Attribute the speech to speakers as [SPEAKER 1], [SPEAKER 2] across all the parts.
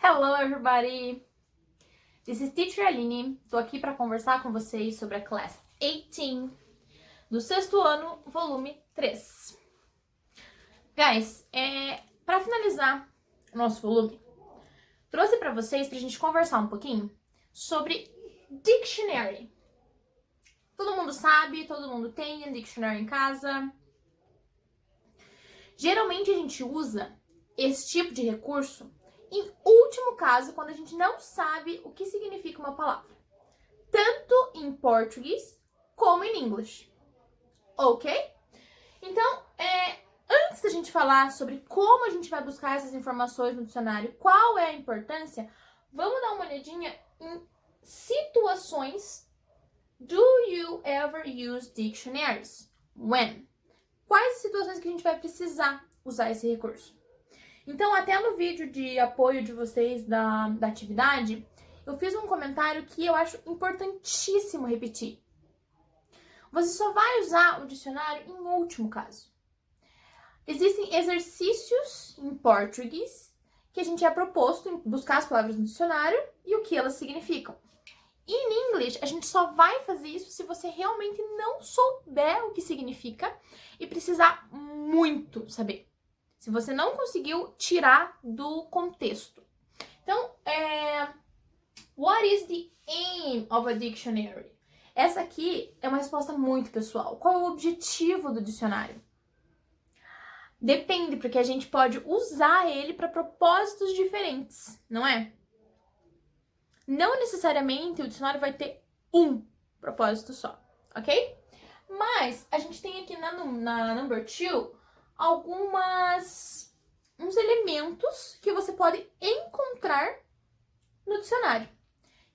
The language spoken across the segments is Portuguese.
[SPEAKER 1] Hello, everybody! This is Teacher Aline. Tô aqui para conversar com vocês sobre a Class 18 do sexto ano, volume 3. Guys, para finalizar o nosso volume, trouxe para vocês pra gente conversar um pouquinho sobre dictionary. Todo mundo sabe, todo mundo tem dictionary em casa. Geralmente a gente usa esse tipo de recurso em último caso, quando a gente não sabe o que significa uma palavra, tanto em português como em inglês, ok? Então, antes da gente falar sobre como a gente vai buscar essas informações no dicionário, qual é a importância, vamos dar uma olhadinha em situações. Do you ever use dictionaries? When? Quais situações que a gente vai precisar usar esse recurso? Então, até no vídeo de apoio de vocês da atividade, eu fiz um comentário que eu acho importantíssimo repetir. Você só vai usar o dicionário em último caso. Existem exercícios em português que a gente é proposto em buscar as palavras no dicionário e o que elas significam. E em inglês, a gente só vai fazer isso se você realmente não souber o que significa e precisar muito saber. Se você não conseguiu tirar do contexto. Então, what is the aim of a dictionary? Essa aqui é uma resposta muito pessoal. Qual é o objetivo do dicionário? Depende, porque a gente pode usar ele para propósitos diferentes, não é? Não necessariamente o dicionário vai ter um propósito só, ok? Mas a gente tem aqui na number 2 uns elementos que você pode encontrar no dicionário,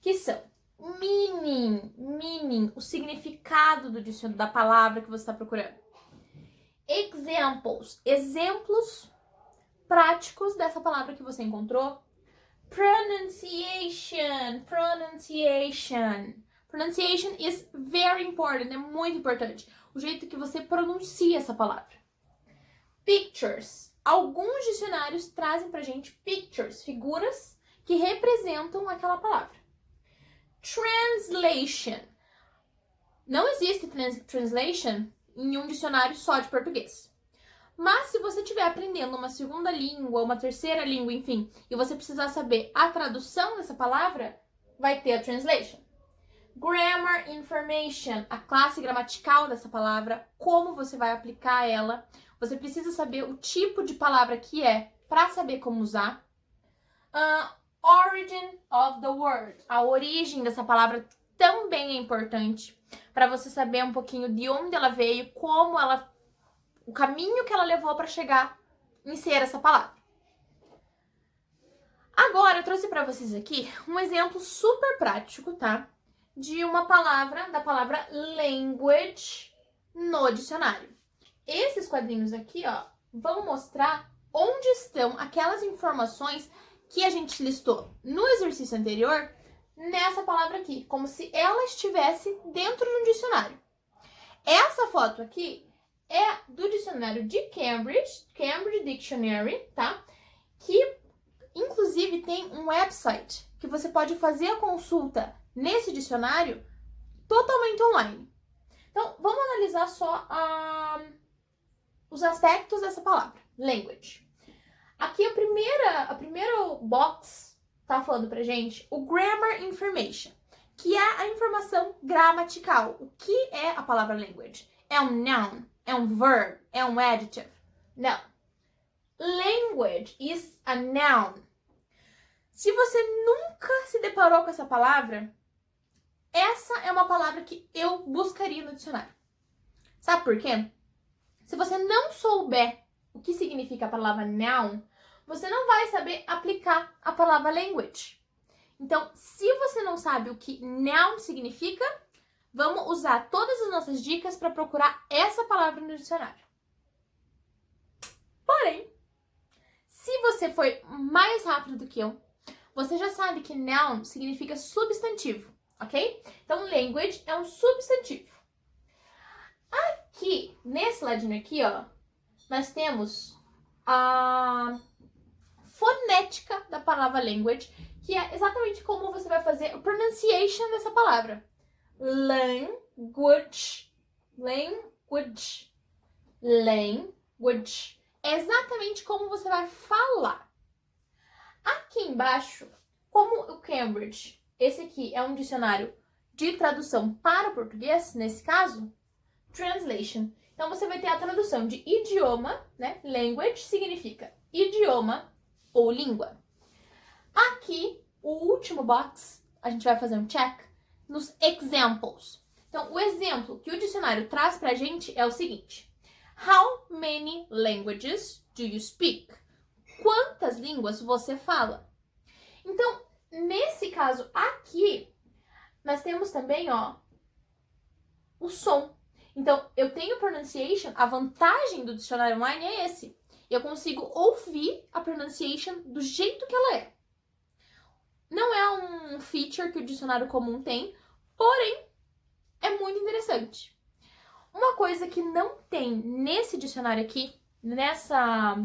[SPEAKER 1] que são meaning, o significado do dicionário, da palavra que você está procurando. Examples, exemplos práticos dessa palavra que você encontrou. Pronunciation is very important, é muito importante. O jeito que você pronuncia essa palavra. Pictures. Alguns dicionários trazem pra gente pictures, figuras que representam aquela palavra. Translation. Não existe translation em um dicionário só de português. Mas se você estiver aprendendo uma segunda língua, uma terceira língua, enfim, e você precisar saber a tradução dessa palavra, vai ter a translation. Grammar information, a classe gramatical dessa palavra, como você vai aplicar ela. Você precisa saber o tipo de palavra que é para saber como usar. Origin of the word, a origem dessa palavra também é importante para você saber um pouquinho de onde ela veio, como ela, o caminho que ela levou para chegar em ser essa palavra. Agora eu trouxe para vocês aqui um exemplo super prático, tá? De uma palavra, da palavra language no dicionário. Esses quadrinhos aqui, ó, vão mostrar onde estão aquelas informações que a gente listou no exercício anterior nessa palavra aqui, como se ela estivesse dentro de um dicionário. Essa foto aqui é do dicionário de Cambridge Dictionary, tá? Que inclusive tem um website que você pode fazer a consulta nesse dicionário totalmente online. Então, vamos analisar só os aspectos dessa palavra, language. Aqui a primeiro box tá falando pra gente o grammar information, que é a informação gramatical. O que é a palavra language? É um noun? É um verb? É um adjective? Não. Language is a noun. Se você nunca se deparou com essa palavra, essa é uma palavra que eu buscaria no dicionário. Sabe por quê? Se você não souber o que significa a palavra noun, você não vai saber aplicar a palavra language. Então, se você não sabe o que noun significa, vamos usar todas as nossas dicas para procurar essa palavra no dicionário. Porém, se você foi mais rápido do que eu, você já sabe que noun significa substantivo, ok? Então, language é um substantivo. Aqui, nesse ladinho aqui, ó, nós temos a fonética da palavra language, que é exatamente como você vai fazer a pronunciation dessa palavra. Language. Language. Language. É exatamente como você vai falar. Aqui embaixo, como o Cambridge, esse aqui é um dicionário de tradução para português, nesse caso, translation. Então, você vai ter a tradução de idioma, né? Language significa idioma ou língua. Aqui, o último box, a gente vai fazer um check nos examples. Então, o exemplo que o dicionário traz pra gente é o seguinte. How many languages do you speak? Quantas línguas você fala? Então, nesse caso aqui, nós temos também, ó, o som. Então, eu tenho pronunciation, a vantagem do dicionário online é esse. Eu consigo ouvir a pronunciation do jeito que ela é. Não é um feature que o dicionário comum tem, porém, é muito interessante. Uma coisa que não tem nesse dicionário aqui, nessa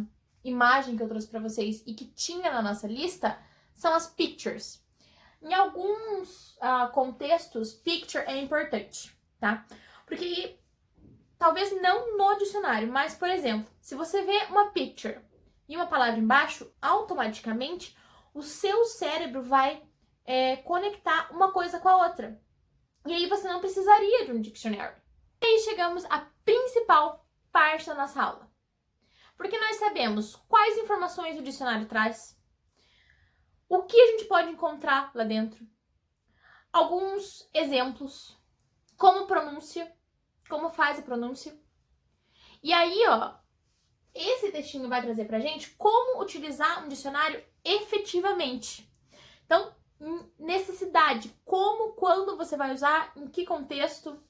[SPEAKER 1] imagem que eu trouxe para vocês e que tinha na nossa lista, são as pictures. Em alguns contextos, picture é importante, tá? Porque talvez não no dicionário, mas, por exemplo, se você vê uma picture e uma palavra embaixo, automaticamente o seu cérebro vai conectar uma coisa com a outra. E aí você não precisaria de um dictionary. E aí chegamos à principal parte da nossa aula. Porque nós sabemos quais informações o dicionário traz, o que a gente pode encontrar lá dentro, alguns exemplos, como pronúncia, como faz a pronúncia. E aí, ó, esse textinho vai trazer pra gente como utilizar um dicionário efetivamente. Então, necessidade, como, quando você vai usar, em que contexto.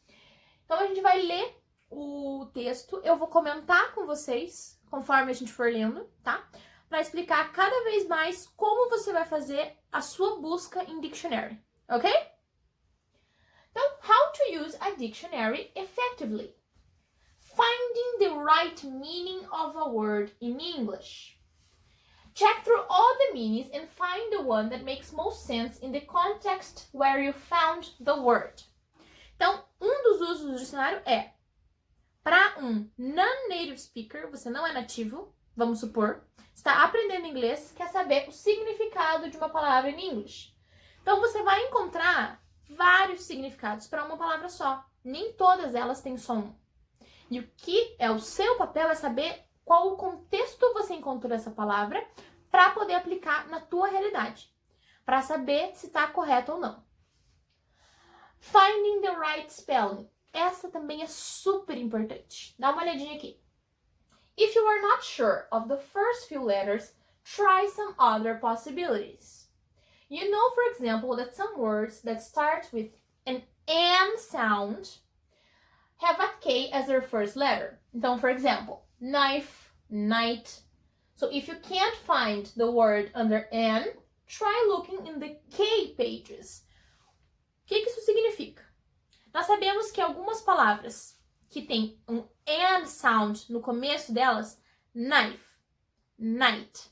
[SPEAKER 1] Então, a gente vai ler o texto, eu vou comentar com vocês, conforme a gente for lendo, tá? Para explicar cada vez mais como você vai fazer a sua busca em dictionary, ok? Então, how to use a dictionary effectively. Finding the right meaning of a word in English. Check through all the meanings and find the one that makes most sense in the context where you found the word. Então, um dos usos do dicionário é para um non-native speaker, você não é nativo, vamos supor, está aprendendo inglês, quer saber o significado de uma palavra em inglês. Então, você vai encontrar vários significados para uma palavra só. Nem todas elas têm só um. E o que é o seu papel é saber qual o contexto você encontrou essa palavra para poder aplicar na tua realidade. Para saber se está correto ou não. Finding the right spelling. Essa também é super importante. Dá uma olhadinha aqui. If you are not sure of the first few letters, try some other possibilities. You know, for example, that some words that start with an N sound have a K as their first letter. Então, for example, knife, night. So if you can't find the word under N, try looking in the K pages. O que isso significa? Nós sabemos que algumas palavras que tem um N sound no começo delas, knife, night,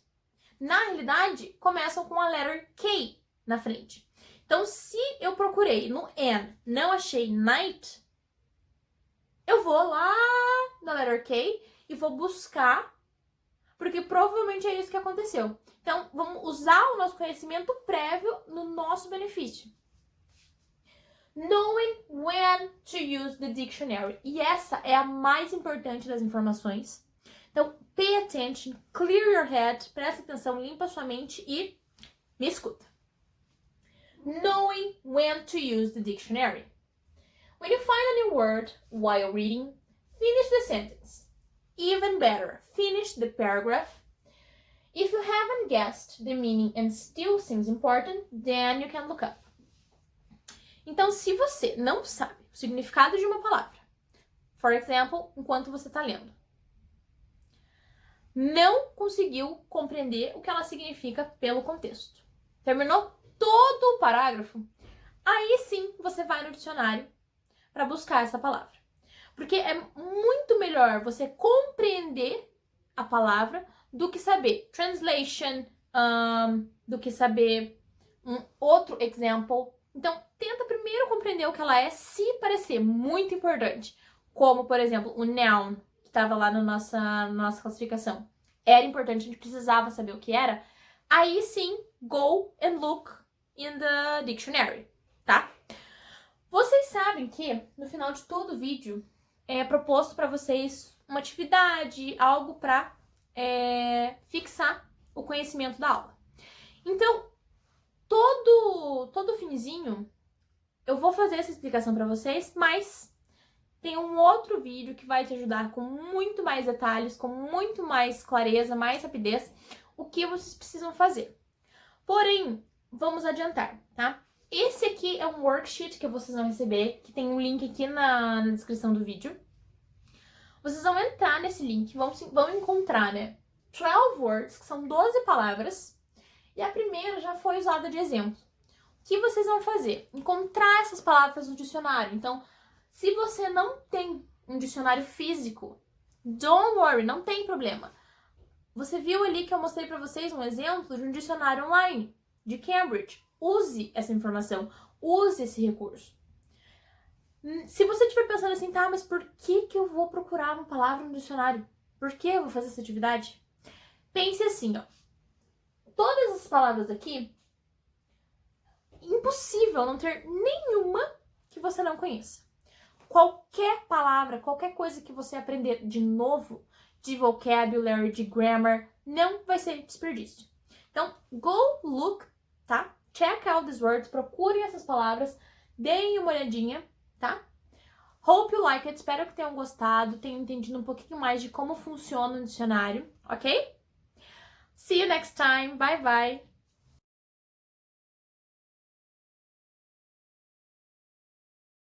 [SPEAKER 1] na realidade, começam com a letter K na frente. Então, se eu procurei no N, não achei night, eu vou lá na letter K e vou buscar, porque provavelmente é isso que aconteceu. Então, vamos usar o nosso conhecimento prévio no nosso benefício. Knowing when to use the dictionary. E essa é a mais importante das informações. Então, pay attention, clear your head, presta atenção, limpa sua mente e me escuta. Knowing when to use the dictionary. When you find a new word while reading, finish the sentence. Even better, finish the paragraph. If you haven't guessed the meaning and still seems important, then you can look up. Então, se você não sabe o significado de uma palavra, for example, enquanto você está lendo, não conseguiu compreender o que ela significa pelo contexto, terminou todo o parágrafo, aí sim você vai no dicionário para buscar essa palavra. Porque é muito melhor você compreender a palavra do que saber translation, do que saber um outro example. Então, tenta primeiro compreender o que ela é, se parecer muito importante. Como, por exemplo, o noun, que estava lá na nossa classificação. Era importante, a gente precisava saber o que era. Aí sim, go and look in the dictionary, tá? Vocês sabem que no final de todo o vídeo é proposto para vocês uma atividade, algo para fixar o conhecimento da aula. Então, todo finzinho eu vou fazer essa explicação para vocês, mas tem um outro vídeo que vai te ajudar com muito mais detalhes, com muito mais clareza, mais rapidez, o que vocês precisam fazer. Porém, vamos adiantar, tá? Esse aqui é um worksheet que vocês vão receber, que tem um link aqui na descrição do vídeo. Vocês vão entrar nesse link, vão encontrar, né, 12 words, que são 12 palavras, e a primeira já foi usada de exemplo. O que vocês vão fazer? Encontrar essas palavras no dicionário. Então, se você não tem um dicionário físico, don't worry, não tem problema. Você viu ali que eu mostrei para vocês um exemplo de um dicionário online de Cambridge. Use essa informação, use esse recurso. Se você estiver pensando assim, tá, mas por que eu vou procurar uma palavra no dicionário? Por que eu vou fazer essa atividade? Pense assim, ó. Todas as palavras aqui, impossível não ter nenhuma que você não conheça. Qualquer palavra, qualquer coisa que você aprender de novo, de vocabulary, de grammar, não vai ser desperdício. Então, go look, tá? Check out these words, procurem essas palavras, deem uma olhadinha, tá? Hope you like it, espero que tenham gostado, tenham entendido um pouquinho mais de como funciona o dicionário, ok? See you next time, bye bye!